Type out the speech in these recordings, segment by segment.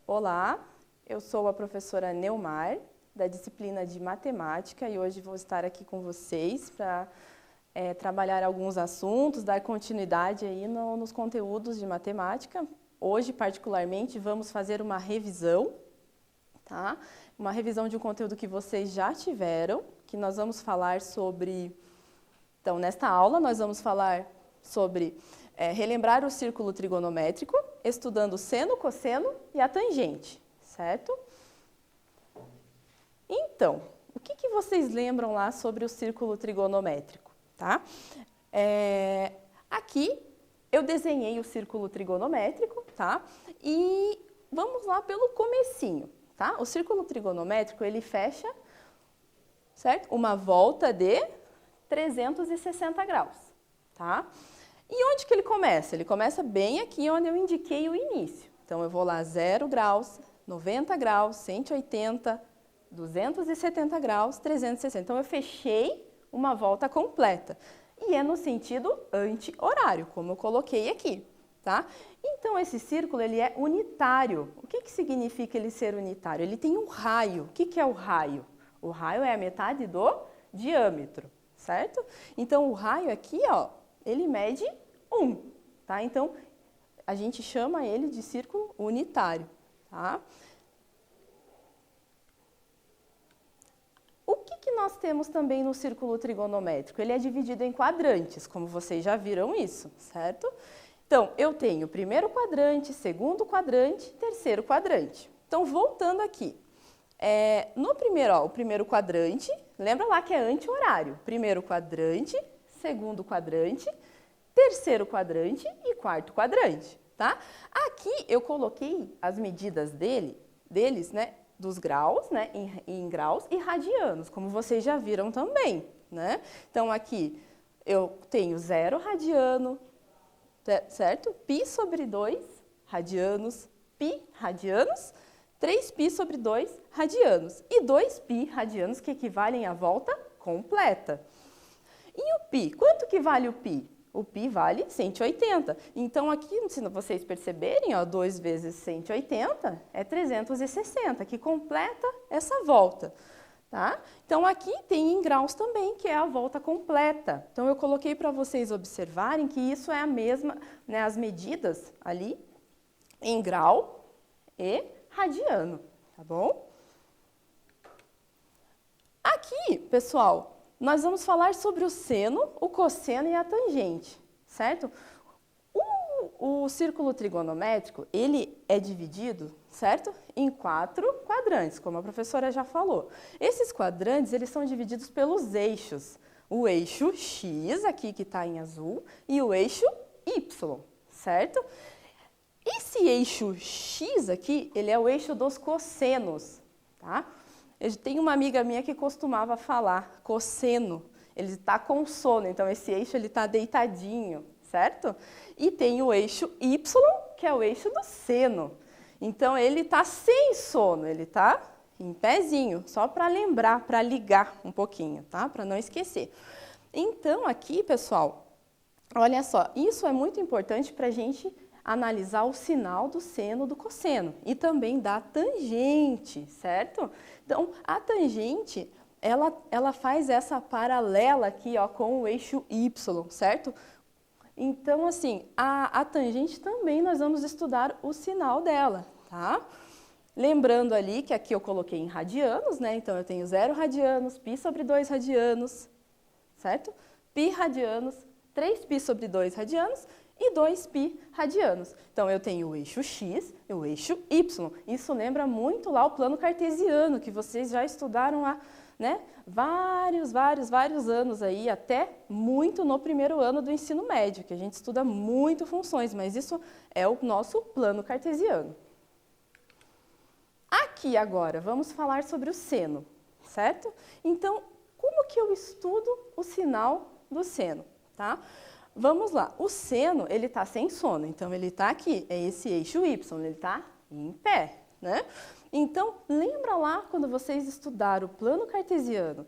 Olá, eu sou a professora Neumar, da disciplina de Matemática, e hoje vou estar aqui com vocês para trabalhar alguns assuntos, dar continuidade aí nos conteúdos de matemática. Hoje, particularmente, vamos fazer uma revisão, tá? Uma revisão de um conteúdo que vocês já tiveram, que nós vamos falar sobre... Então, nesta aula, nós vamos falar sobre relembrar o círculo trigonométrico, estudando o seno, cosseno e a tangente, certo? Então, o que vocês lembram lá sobre o círculo trigonométrico, tá? Aqui eu desenhei o círculo trigonométrico, tá? E vamos lá pelo comecinho, tá? O círculo trigonométrico, ele fecha, certo? Uma volta de 360 graus, tá? E onde que ele começa? Ele começa bem aqui onde eu indiquei o início. Então, eu vou lá 0 graus, 90 graus, 180, 270 graus, 360. Então, eu fechei uma volta completa. E é no sentido anti-horário, como eu coloquei aqui, tá? Então, esse círculo, ele é unitário. O que significa ele ser unitário? Ele tem um raio. O que é o raio? O raio é a metade do diâmetro, certo? Então, o raio aqui, ó, ele mede 1, tá? Então, a gente chama ele de círculo unitário, tá? O que nós temos também no círculo trigonométrico? Ele é dividido em quadrantes, como vocês já viram isso, certo? Então, eu tenho primeiro quadrante, segundo quadrante, terceiro quadrante. Então, voltando aqui, no primeiro, ó, o primeiro quadrante, lembra lá que é anti-horário. Primeiro quadrante, segundo quadrante, terceiro quadrante e quarto quadrante, tá? Aqui eu coloquei as medidas deles, né, dos graus, né, em graus e radianos, como vocês já viram também, né? Então, aqui eu tenho 0 radiano, certo? Π sobre 2 radianos, π radianos, 3π sobre 2 radianos e 2π radianos que equivalem à volta completa. E o π? Quanto que vale o π? O π vale 180. Então, aqui, se vocês perceberem, ó, 2 vezes 180 é 360, que completa essa volta, tá? Então, aqui tem em graus também, que é a volta completa. Então, eu coloquei para vocês observarem que isso é a mesma, né, as medidas ali em grau e radiano, tá bom? Aqui, pessoal, nós vamos falar sobre o seno, o cosseno e a tangente, certo? O círculo trigonométrico, ele é dividido, certo? Em 4 quadrantes, como a professora já falou. Esses quadrantes, eles são divididos pelos eixos. O eixo X, aqui que está em azul, e o eixo Y, certo? Esse eixo X aqui, ele é o eixo dos cossenos, tá? Eu tenho uma amiga minha que costumava falar cosseno, ele está com sono, então esse eixo ele está deitadinho, certo? E tem o eixo Y, que é o eixo do seno. Então, ele está sem sono, ele está em pezinho, só para lembrar, para ligar um pouquinho, tá? Para não esquecer. Então, aqui, pessoal, olha só, isso é muito importante para a gente analisar o sinal do seno do cosseno e também da tangente, certo? Então, a tangente, ela faz essa paralela aqui, ó, com o eixo Y, certo? Então, assim, a tangente também nós vamos estudar o sinal dela, tá? Lembrando ali que aqui eu coloquei em radianos, né? Então, eu tenho 0 radianos, π sobre 2 radianos, certo? Π radianos, 3π sobre 2 radianos e 2π radianos. Então, eu tenho o eixo X e o eixo Y. Isso lembra muito lá o plano cartesiano, que vocês já estudaram há, né, vários anos aí, até muito no primeiro ano do ensino médio, que a gente estuda muito funções, mas isso é o nosso plano cartesiano. Aqui agora, vamos falar sobre o seno, certo? Então, como que eu estudo o sinal do seno, tá? Vamos lá, o seno, ele está sem sono, então ele está aqui, é esse eixo Y, ele está em pé, né? Então, lembra lá quando vocês estudaram o plano cartesiano,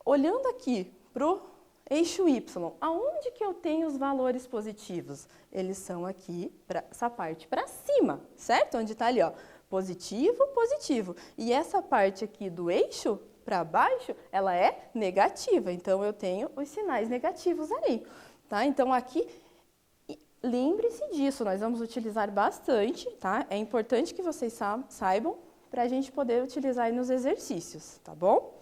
olhando aqui para o eixo Y, aonde que eu tenho os valores positivos? Eles são aqui, essa parte para cima, certo? Onde está ali, ó, positivo, positivo. E essa parte aqui do eixo para baixo, ela é negativa. Então, eu tenho os sinais negativos ali, tá? Então, aqui, lembre-se disso, nós vamos utilizar bastante, tá? É importante que vocês saibam para a gente poder utilizar aí nos exercícios, tá bom?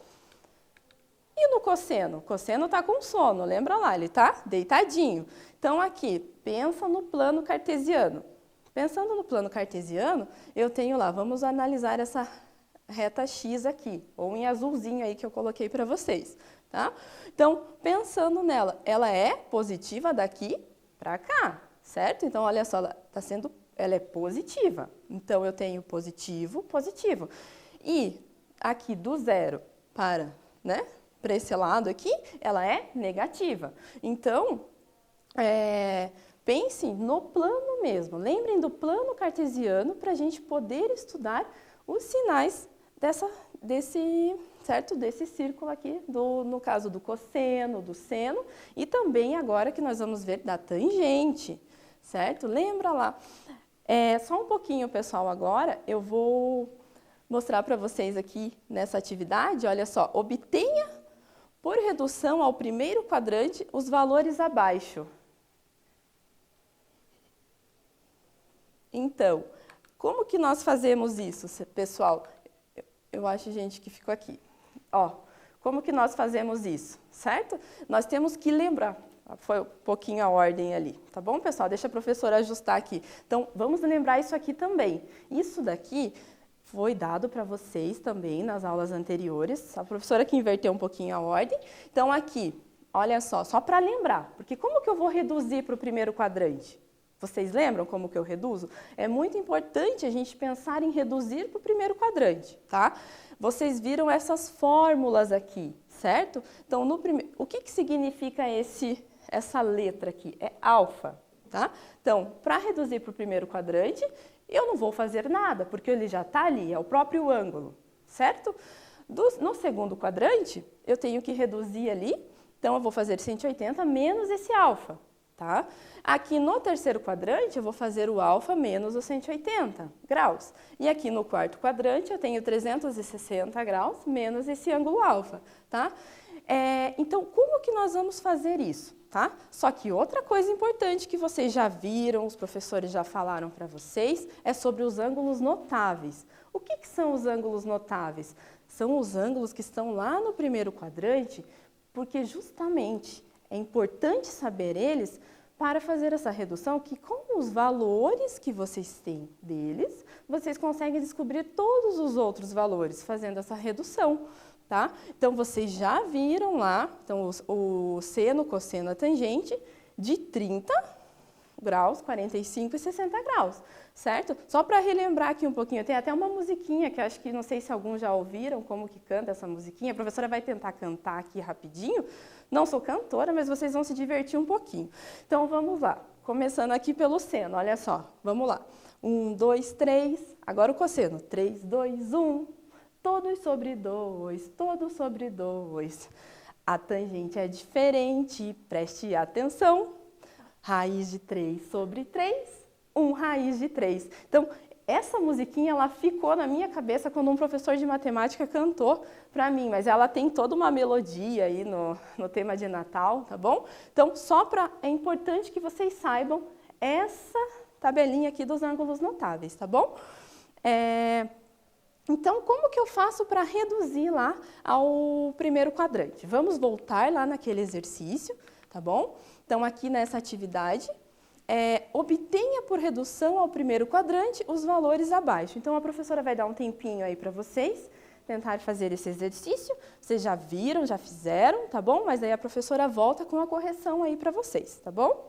E no cosseno? O cosseno está com sono, lembra lá, ele está deitadinho. Então, aqui, pensa no plano cartesiano. Pensando no plano cartesiano, eu tenho lá, vamos analisar essa reta X aqui, ou em azulzinho aí que eu coloquei para vocês, tá? Então, pensando nela, ela é positiva daqui para cá, certo? Então, olha só, ela é positiva. Então, eu tenho positivo, positivo. E aqui do 0 para, né? Para esse lado aqui, ela é negativa. Então, pensem no plano mesmo. Lembrem do plano cartesiano para a gente poder estudar os sinais desse círculo aqui, no caso do cosseno, do seno, e também agora que nós vamos ver da tangente, certo? Lembra lá. Só um pouquinho, pessoal, agora eu vou mostrar para vocês aqui nessa atividade, olha só, obtenha por redução ao primeiro quadrante, os valores abaixo. Então, como que nós fazemos isso, pessoal? Eu acho, gente, que ficou aqui. Ó, como que nós fazemos isso, certo? Nós temos que lembrar. Foi um pouquinho a ordem ali, tá bom, pessoal? Deixa a professora ajustar aqui. Então, vamos lembrar isso aqui também. Isso daqui foi dado para vocês também nas aulas anteriores. A professora que inverteu um pouquinho a ordem. Então, aqui, olha só para lembrar. Porque como que eu vou reduzir para o primeiro quadrante? Vocês lembram como que eu reduzo? É muito importante a gente pensar em reduzir para o primeiro quadrante, tá? Vocês viram essas fórmulas aqui, certo? Então, o que significa essa letra aqui? É alfa, tá? Então, para reduzir para o primeiro quadrante, eu não vou fazer nada, porque ele já está ali, é o próprio ângulo, certo? No segundo quadrante, eu tenho que reduzir ali, então eu vou fazer 180 menos esse alfa, tá? Aqui no terceiro quadrante, eu vou fazer o alfa menos os 180 graus. E aqui no quarto quadrante, eu tenho 360 graus menos esse ângulo alfa, tá? Então, como que nós vamos fazer isso? Tá? Só que outra coisa importante que vocês já viram, os professores já falaram para vocês, é sobre os ângulos notáveis. O que são os ângulos notáveis? São os ângulos que estão lá no primeiro quadrante, porque justamente é importante saber eles para fazer essa redução, que com os valores que vocês têm deles, vocês conseguem descobrir todos os outros valores fazendo essa redução. Tá? Então, vocês já viram lá, então, o seno, cosseno, a tangente de 30 graus, 45 e 60 graus, certo? Só para relembrar aqui um pouquinho, tem até uma musiquinha que eu acho que, não sei se alguns já ouviram como que canta essa musiquinha, a professora vai tentar cantar aqui rapidinho, não sou cantora, mas vocês vão se divertir um pouquinho. Então, vamos lá, começando aqui pelo seno, olha só, vamos lá. 1, 2, 3, agora o cosseno, 3, 2, 1... Todos sobre 2, todos sobre 2. A tangente é diferente, preste atenção. Raiz de 3 sobre 3, 1 raiz de 3. Então, essa musiquinha ela ficou na minha cabeça quando um professor de matemática cantou para mim, mas ela tem toda uma melodia aí no tema de Natal, tá bom? Então, é importante que vocês saibam essa tabelinha aqui dos ângulos notáveis, tá bom? Então, como que eu faço para reduzir lá ao primeiro quadrante? Vamos voltar lá naquele exercício, tá bom? Então, aqui nessa atividade, obtenha por redução ao primeiro quadrante os valores abaixo. Então, a professora vai dar um tempinho aí para vocês tentar fazer esse exercício. Vocês já viram, já fizeram, tá bom? Mas aí a professora volta com a correção aí para vocês, tá bom?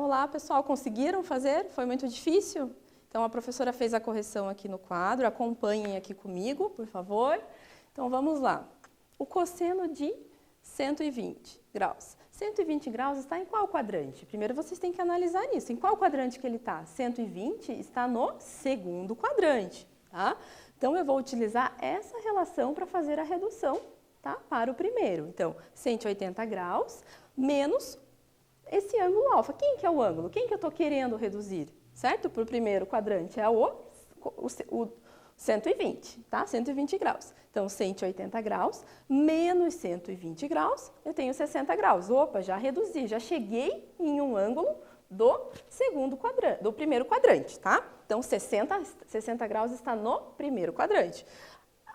lá, pessoal, conseguiram fazer? Foi muito difícil? Então, a professora fez a correção aqui no quadro, acompanhem aqui comigo, por favor. Então, vamos lá. O cosseno de 120 graus. 120 graus está em qual quadrante? Primeiro, vocês têm que analisar isso. Em qual quadrante que ele está? 120 está no segundo quadrante, tá? Então, eu vou utilizar essa relação para fazer a redução, tá? Para o primeiro. Então, 180 graus menos esse ângulo alfa. Quem que é o ângulo? Quem que eu estou querendo reduzir? Certo? Para o primeiro quadrante é o 120, tá? 120 graus. Então, 180 graus menos 120 graus, eu tenho 60 graus. Opa, já reduzi, já cheguei em um ângulo do segundo quadrante, do primeiro quadrante, tá? Então, 60 graus está no primeiro quadrante.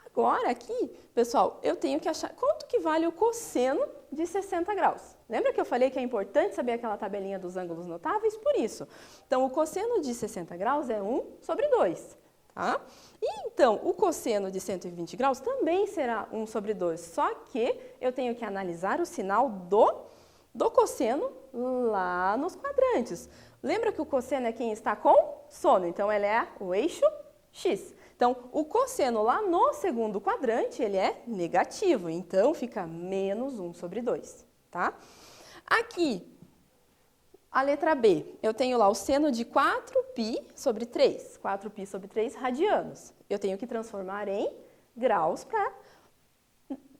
Agora, aqui, pessoal, eu tenho que achar quanto que vale o cosseno de 60 graus. Lembra que eu falei que é importante saber aquela tabelinha dos ângulos notáveis? Por isso. Então, o cosseno de 60 graus é 1 sobre 2. Tá? E, então, o cosseno de 120 graus também será 1 sobre 2, só que eu tenho que analisar o sinal do cosseno lá nos quadrantes. Lembra que o cosseno é quem está com sono, então ele é o eixo X. Então, o cosseno lá no segundo quadrante, ele é negativo, então fica menos 1 sobre 2, tá? Aqui, a letra B, eu tenho lá o seno de 4π sobre 3, 4π sobre 3 radianos. Eu tenho que transformar em graus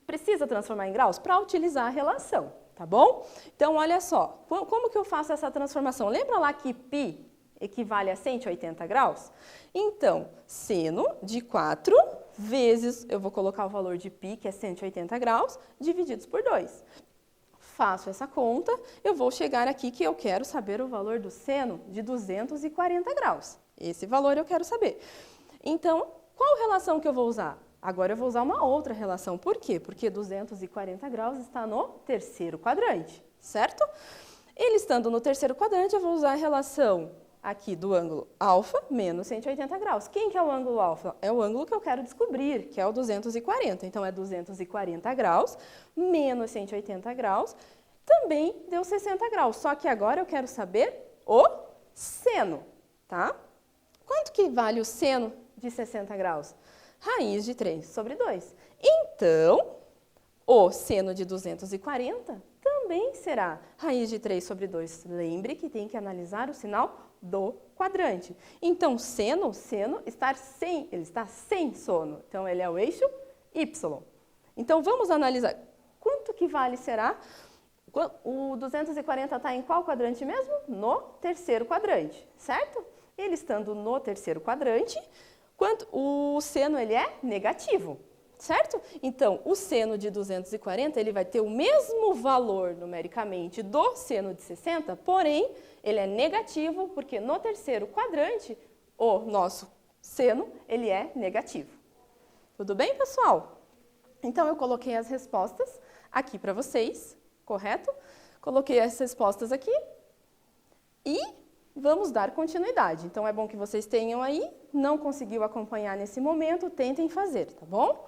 precisa transformar em graus para utilizar a relação, tá bom? Então, olha só, como que eu faço essa transformação? Lembra lá que π equivale a 180 graus? Então, seno de 4 vezes, eu vou colocar o valor de π, que é 180 graus, divididos por 2. Faço essa conta, eu vou chegar aqui que eu quero saber o valor do seno de 240 graus. Esse valor eu quero saber. Então, qual relação que eu vou usar? Agora eu vou usar uma outra relação. Por quê? Porque 240 graus está no terceiro quadrante, certo? Ele estando no terceiro quadrante, eu vou usar a relação aqui do ângulo alfa menos 180 graus. Quem que é o ângulo alfa? É o ângulo que eu quero descobrir, que é o 240. Então, é 240 graus menos 180 graus, também deu 60 graus. Só que agora eu quero saber o seno, tá? Quanto que vale o seno de 60 graus? Raiz de 3 sobre 2. Então, o seno de 240 também será raiz de 3 sobre 2. Lembre que tem que analisar o sinal do quadrante. Então, seno ele está sem sono. Então, ele é o eixo Y. Então, vamos analisar. Quanto que vale será? O 240 está em qual quadrante mesmo? No terceiro quadrante, certo? Ele estando no terceiro quadrante, o seno ele é negativo, certo? Então, o seno de 240 ele vai ter o mesmo valor numericamente do seno de 60, porém, ele é negativo porque no terceiro quadrante, o nosso seno ele é negativo. Tudo bem, pessoal? Então, eu coloquei as respostas aqui para vocês, correto? Coloquei as respostas aqui e vamos dar continuidade. Então, é bom que vocês tenham aí. Não conseguiu acompanhar nesse momento, tentem fazer, tá bom?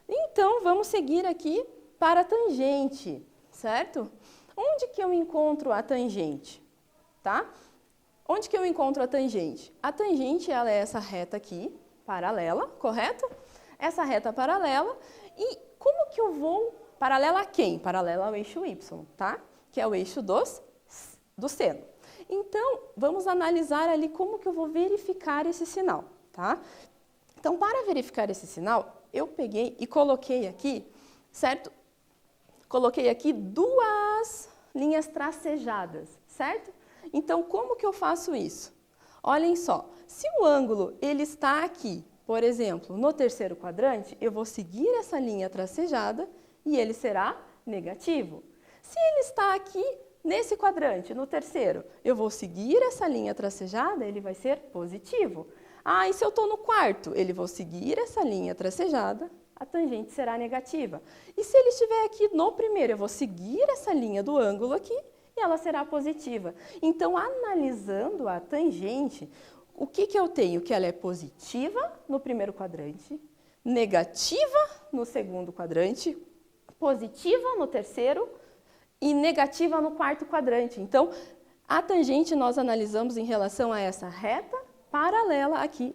Então, vamos seguir aqui para a tangente, certo? Onde que eu encontro a tangente, tá? Onde que eu encontro a tangente? A tangente, ela é essa reta aqui, paralela, correto? Essa reta paralela. E como que eu vou... Paralela a quem? Paralela ao eixo Y, tá? Que é o eixo do seno. Então, vamos analisar ali como que eu vou verificar esse sinal, tá? Então, para verificar esse sinal, eu peguei e coloquei aqui, certo? Coloquei aqui duas linhas tracejadas, certo? Então, como que eu faço isso? Olhem só, se o ângulo ele está aqui, por exemplo, no terceiro quadrante, eu vou seguir essa linha tracejada e ele será negativo. Se ele está aqui nesse quadrante, no terceiro, eu vou seguir essa linha tracejada, ele vai ser positivo. Ah, e se eu estou no quarto? Ele vou seguir essa linha tracejada, a tangente será negativa. E se ele estiver aqui no primeiro, eu vou seguir essa linha do ângulo aqui e ela será positiva. Então, analisando a tangente, o que eu tenho? Que ela é positiva no primeiro quadrante, negativa no segundo quadrante, positiva no terceiro e negativa no quarto quadrante. Então, A tangente nós analisamos em relação a essa reta paralela aqui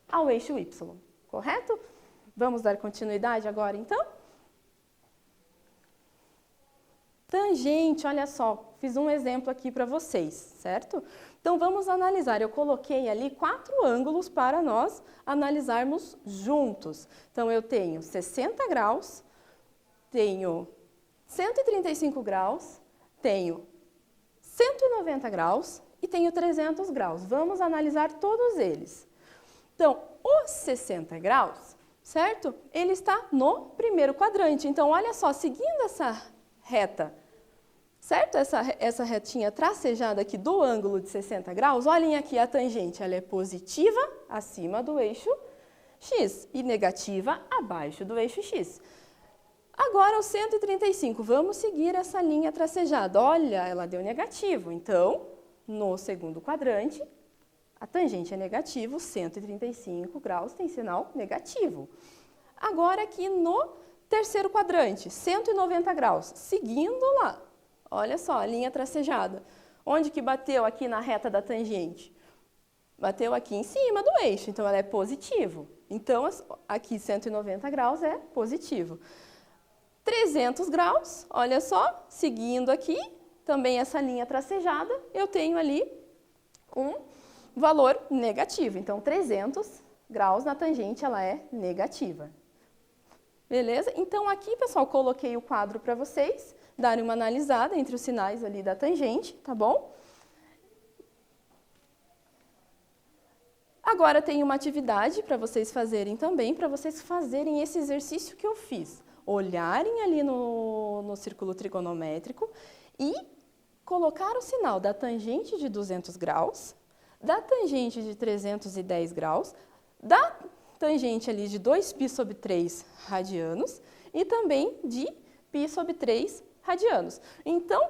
ao eixo Y, correto? Vamos dar continuidade agora, então? Tangente, olha só, fiz um exemplo aqui para vocês, certo? Então, vamos analisar. Eu coloquei ali 4 ângulos para nós analisarmos juntos. Então, eu tenho 60 graus, tenho 135 graus, tenho 190 graus e tenho 300 graus. Vamos analisar todos eles. Então, os 60 graus, certo? Ele está no primeiro quadrante. Então, olha só, seguindo essa reta, certo? Essa retinha tracejada aqui do ângulo de 60 graus, olhem aqui a tangente, ela é positiva acima do eixo X e negativa abaixo do eixo X. Agora, o 135, vamos seguir essa linha tracejada. Olha, ela deu negativo. Então, no segundo quadrante, a tangente é negativo, 135 graus tem sinal negativo. Agora, aqui no terceiro quadrante, 190 graus, seguindo lá. Olha só, a linha tracejada. Onde que bateu aqui na reta da tangente? Bateu aqui em cima do eixo, então ela é positivo. Então, aqui 190 graus é positivo. 300 graus, olha só, seguindo aqui, também essa linha tracejada, eu tenho ali um valor negativo. Então, 300 graus na tangente, ela é negativa. Beleza? Então, aqui, pessoal, coloquei o quadro para vocês darem uma analisada entre os sinais ali da tangente, tá bom? Agora, tem uma atividade para vocês fazerem também, para vocês fazerem esse exercício que eu fiz. Olharem ali no círculo trigonométrico e colocar o sinal da tangente de 200 graus, da tangente de 310 graus, da tangente ali de 2π sobre 3 radianos e também de π sobre 3 radianos. Então,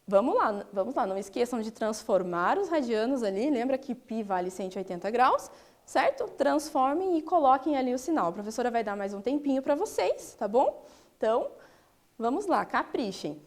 vamos lá, não esqueçam de transformar os radianos ali, lembra que π vale 180 graus, certo? Transformem e coloquem ali o sinal. A professora vai dar mais um tempinho para vocês, tá bom? Então, vamos lá, caprichem.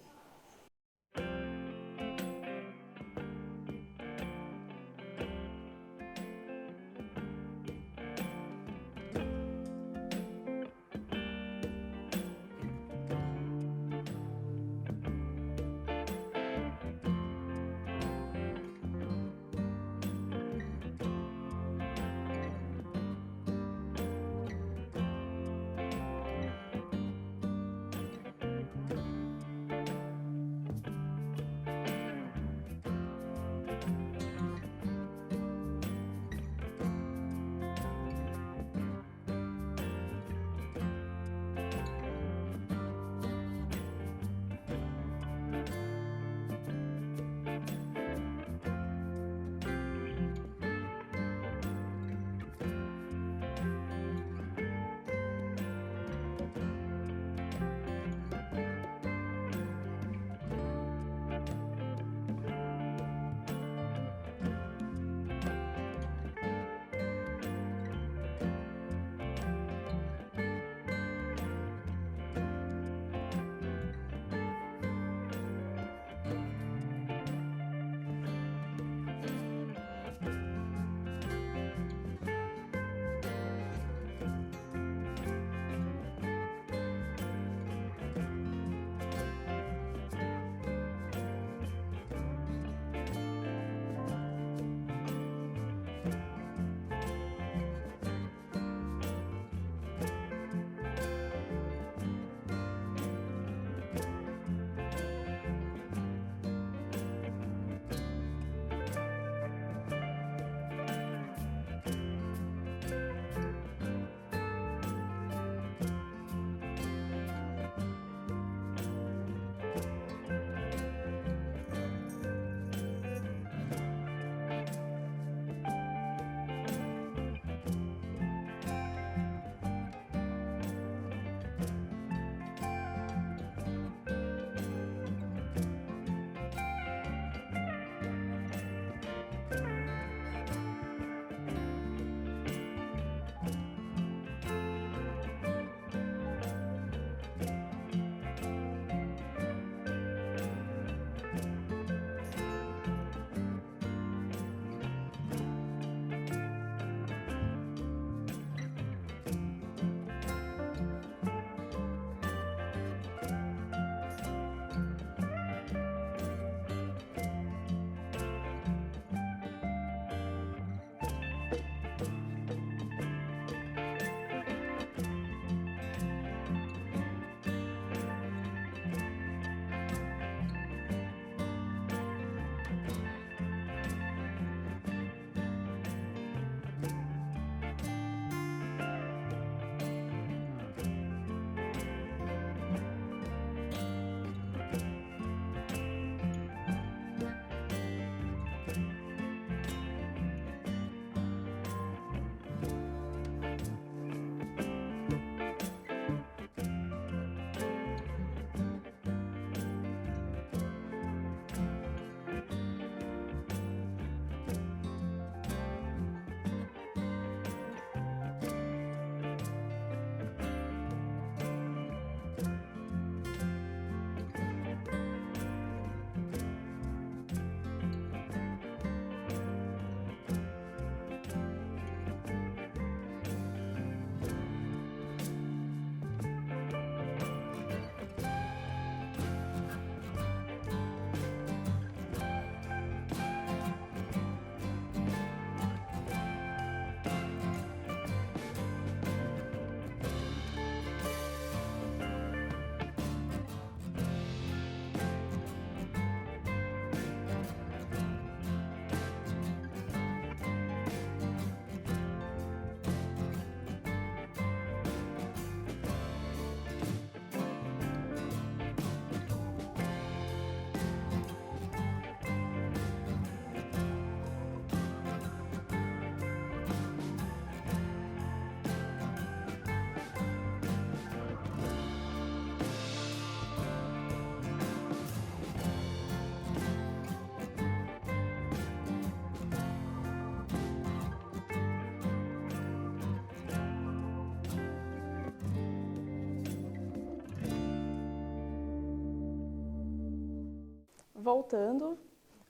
voltando,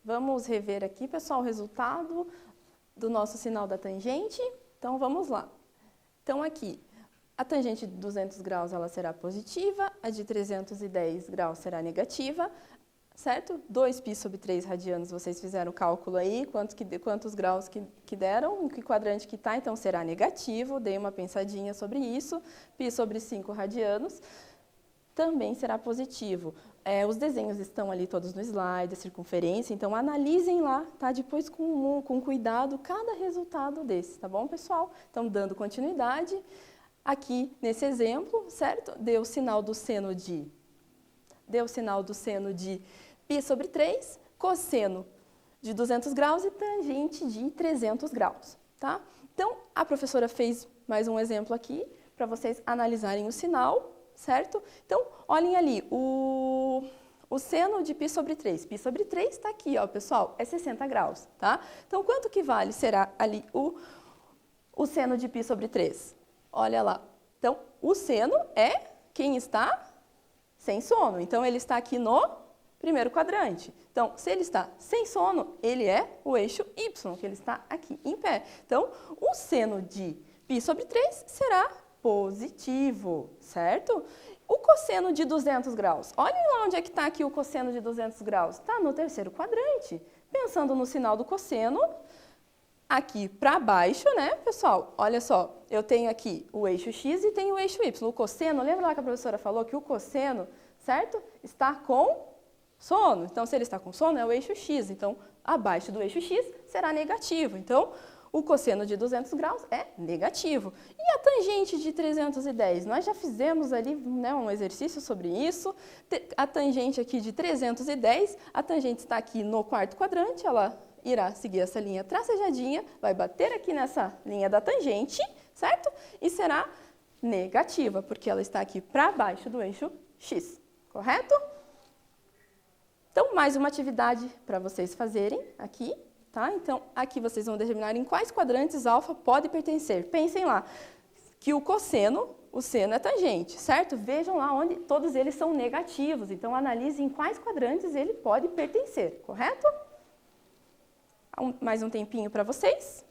vamos rever aqui, pessoal, o resultado do nosso sinal da tangente. Então, vamos lá. Então, aqui, a tangente de 200 graus ela será positiva, a de 310 graus será negativa, certo? 2π/3 radianos, vocês fizeram o cálculo aí, quantos graus que deram, em que quadrante que está, então será negativo, dei uma pensadinha sobre isso, π/5 radianos, também será positivo. Os desenhos estão ali todos no slide, a circunferência, então analisem lá, tá? Depois com cuidado cada resultado desse, tá bom, pessoal? Então, dando continuidade, aqui nesse exemplo, certo? Deu o sinal do seno de π/3, cosseno de 200 graus e tangente de 300 graus, tá? Então, a professora fez mais um exemplo aqui para vocês analisarem o sinal, certo? Então, olhem ali, o seno de π/3. π/3 está aqui, ó, pessoal, é 60 graus, tá? Então, quanto que vale será ali o seno de π/3? Olha lá. Então, o seno é quem está sem sono. Então, ele está aqui no primeiro quadrante. Então, se ele está sem sono, ele é o eixo Y, que ele está aqui em pé. Então, o seno de π/3 será positivo, certo? O cosseno de 200 graus. Olhem lá onde é que está aqui o cosseno de 200 graus. Está no terceiro quadrante. Pensando no sinal do cosseno, aqui para baixo, né, pessoal? Olha só, eu tenho aqui o eixo X e tenho o eixo Y. O cosseno, lembra lá que a professora falou que o cosseno, certo? Está com sono. Então, se ele está com sono, é o eixo X. Então, abaixo do eixo X será negativo. Então, o cosseno de 200 graus é negativo. E a tangente de 310? Nós já fizemos ali, né, um exercício sobre isso. A tangente aqui de 310, a tangente está aqui no quarto quadrante, ela irá seguir essa linha tracejadinha, vai bater aqui nessa linha da tangente, certo? E será negativa, porque ela está aqui para baixo do eixo X, correto? Então, mais uma atividade para vocês fazerem aqui. Tá? Então, aqui vocês vão determinar em quais quadrantes alfa pode pertencer. Pensem lá, que o seno é tangente, certo? Vejam lá onde todos eles são negativos. Então, analisem em quais quadrantes ele pode pertencer, correto? Mais um tempinho para vocês.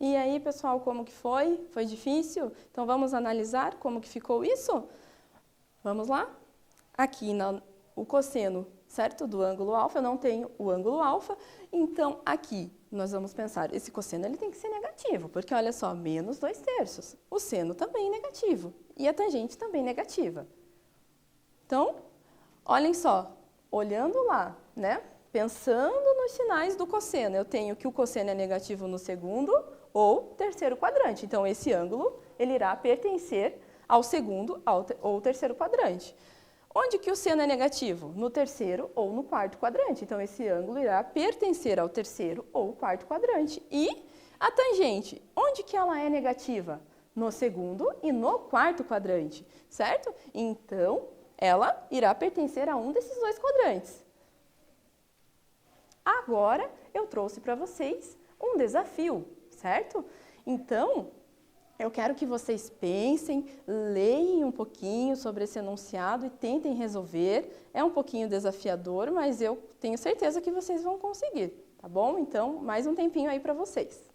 E aí, pessoal, como que foi? Foi difícil? Então, vamos analisar como que ficou isso? Vamos lá? Aqui, o cosseno, certo? Do ângulo alfa, eu não tenho o ângulo alfa. Então, aqui, nós vamos pensar, esse cosseno ele tem que ser negativo, porque olha só, menos 2/3. O seno também é negativo e a tangente também negativa. Então, olhem só, olhando lá, né? Pensando nos sinais do cosseno, eu tenho que o cosseno é negativo no segundo ou terceiro quadrante. Então, esse ângulo, ele irá pertencer ao segundo ou terceiro quadrante. Onde que o seno é negativo? No terceiro ou no quarto quadrante. Então, esse ângulo irá pertencer ao terceiro ou quarto quadrante. E a tangente, onde que ela é negativa? No segundo e no quarto quadrante, certo? Então, ela irá pertencer a um desses dois quadrantes. Agora, eu trouxe para vocês um desafio, certo? Então, eu quero que vocês pensem, leiam um pouquinho sobre esse enunciado e tentem resolver. É um pouquinho desafiador, mas eu tenho certeza que vocês vão conseguir, tá bom? Então, mais um tempinho aí para vocês.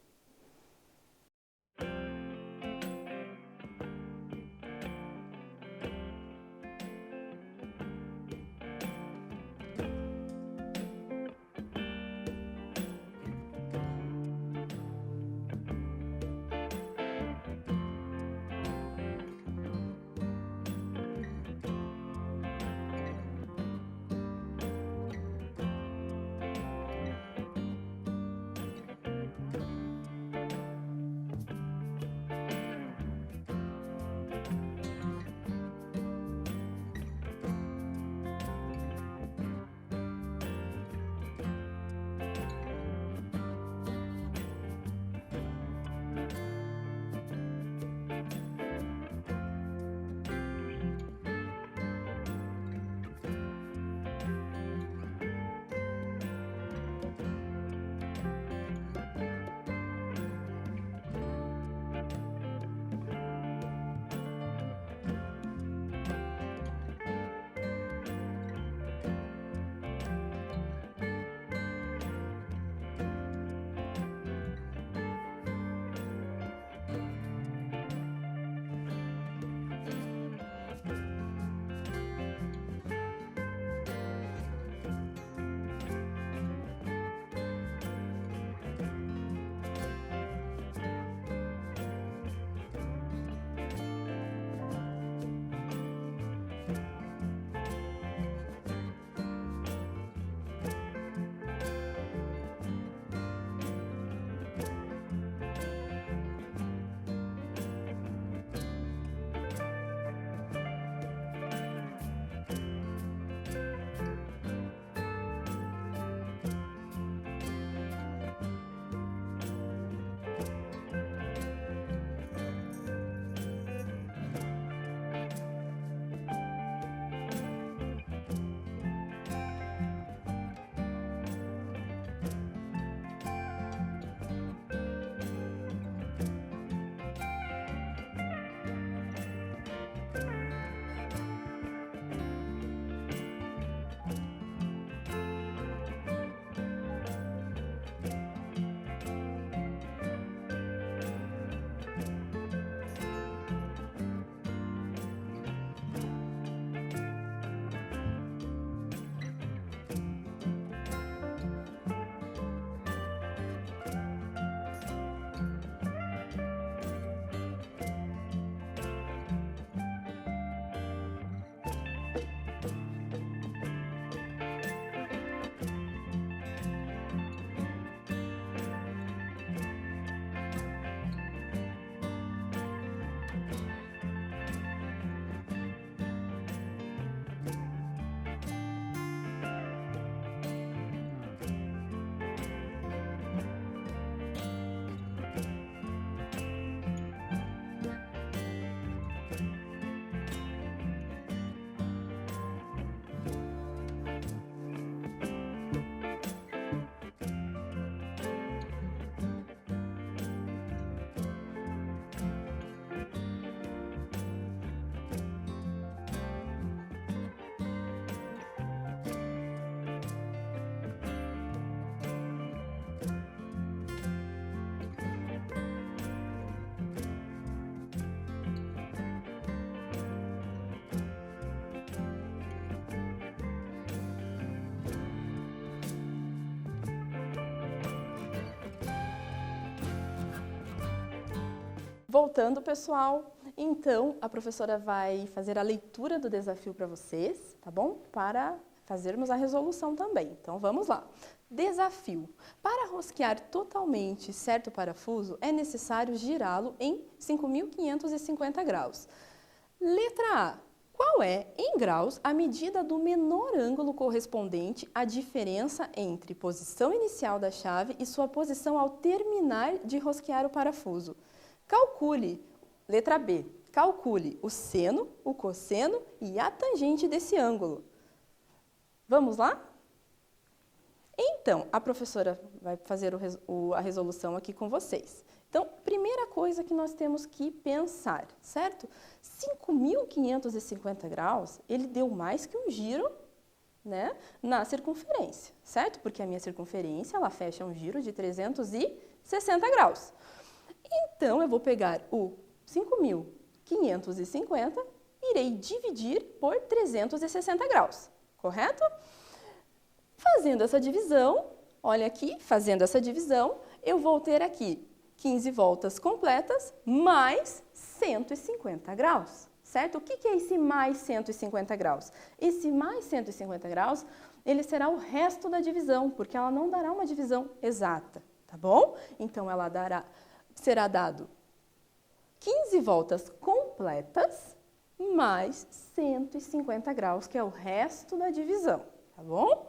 Voltando, pessoal, então a professora vai fazer a leitura do desafio para vocês, tá bom? Para fazermos a resolução também. Então, vamos lá. Desafio. Para rosquear totalmente certo parafuso, é necessário girá-lo em 5.550 graus. Letra A. Qual é, em graus, a medida do menor ângulo correspondente à diferença entre posição inicial da chave e sua posição ao terminar de rosquear o parafuso? Calcule, letra B, calcule o seno, o cosseno e a tangente desse ângulo. Vamos lá? Então, a professora vai fazer a resolução aqui com vocês. Então, primeira coisa que nós temos que pensar, certo? 5.550 graus, ele deu mais que um giro, né, na circunferência, certo? Porque a minha circunferência, ela fecha um giro de 360 graus. Então, eu vou pegar o 5.550 e irei dividir por 360 graus, correto? Fazendo essa divisão, olha aqui, fazendo essa divisão, eu vou ter aqui 15 voltas completas mais 150 graus, certo? O que é esse mais 150 graus? Esse mais 150 graus, ele será o resto da divisão, porque ela não dará uma divisão exata, tá bom? Então, ela será dado 15 voltas completas mais 150 graus, que é o resto da divisão, tá bom?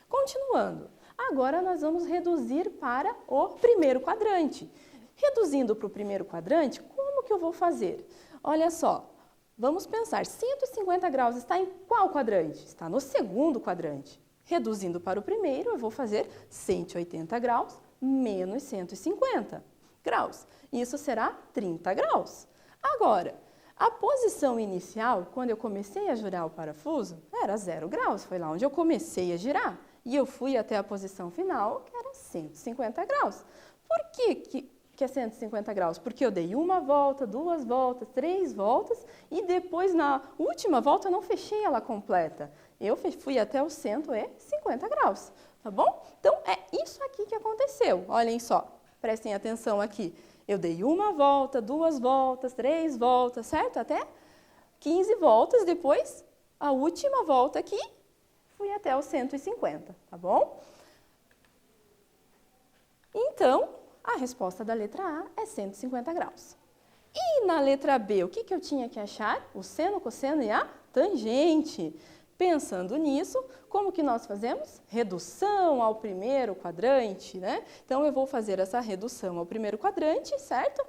Continuando, agora nós vamos reduzir para o primeiro quadrante. Reduzindo para o primeiro quadrante, como que eu vou fazer? Olha só, vamos pensar, 150 graus está em qual quadrante? Está no segundo quadrante. Reduzindo para o primeiro, eu vou fazer 180 graus menos 150 graus. Isso será 30 graus. Agora, a posição inicial, quando eu comecei a girar o parafuso, era 0 graus. Foi lá onde eu comecei a girar. E eu fui até a posição final, que era 150 graus. Por que é 150 graus? Porque eu dei uma volta, 2 voltas, 3 voltas e depois, na última volta, eu não fechei ela completa. Eu fui até os 150 graus, tá bom? Então, é isso aqui que aconteceu. Olhem só, prestem atenção aqui. Eu dei uma volta, 2 voltas, 3 voltas, certo? Até 15 voltas, depois, a última volta aqui, fui até os 150, tá bom? Então, a resposta da letra A é 150 graus. E na letra B, o que eu tinha que achar? O seno, cosseno e a tangente. Pensando nisso, como que nós fazemos? Redução ao primeiro quadrante, né? Então, eu vou fazer essa redução ao primeiro quadrante, certo?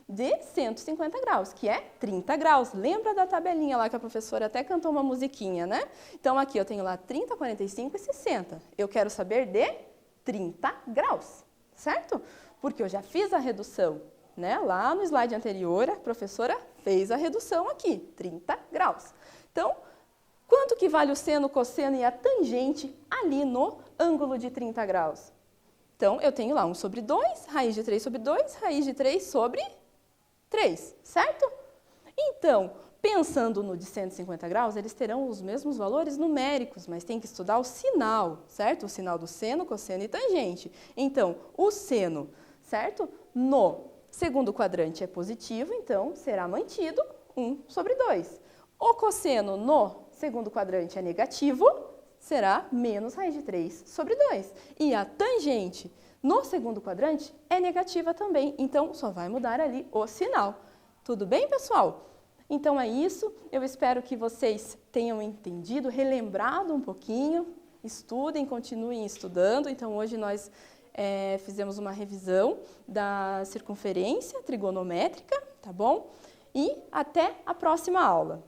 De 150 graus, que é 30 graus. Lembra da tabelinha lá que a professora até cantou uma musiquinha, né? Então, aqui eu tenho lá 30, 45 e 60. Eu quero saber de 30 graus, certo? Porque eu já fiz a redução, né? Lá no slide anterior, a professora fez a redução aqui, 30 graus. Então, quanto que vale o seno, cosseno e a tangente ali no ângulo de 30 graus? Então, eu tenho lá 1 sobre 2, raiz de 3 sobre 2, raiz de 3 sobre 3, certo? Então, pensando no de 150 graus, eles terão os mesmos valores numéricos, mas tem que estudar o sinal, certo? O sinal do seno, cosseno e tangente. Então, o seno, certo? No segundo quadrante é positivo, então será mantido 1 sobre 2. O cosseno no segundo quadrante é negativo, será menos raiz de 3 sobre 2. E a tangente no segundo quadrante é negativa também, então só vai mudar ali o sinal. Tudo bem, pessoal? Então é isso, eu espero que vocês tenham entendido, relembrado um pouquinho, estudem, continuem estudando. Então hoje nós fizemos uma revisão da circunferência trigonométrica, tá bom? E até a próxima aula.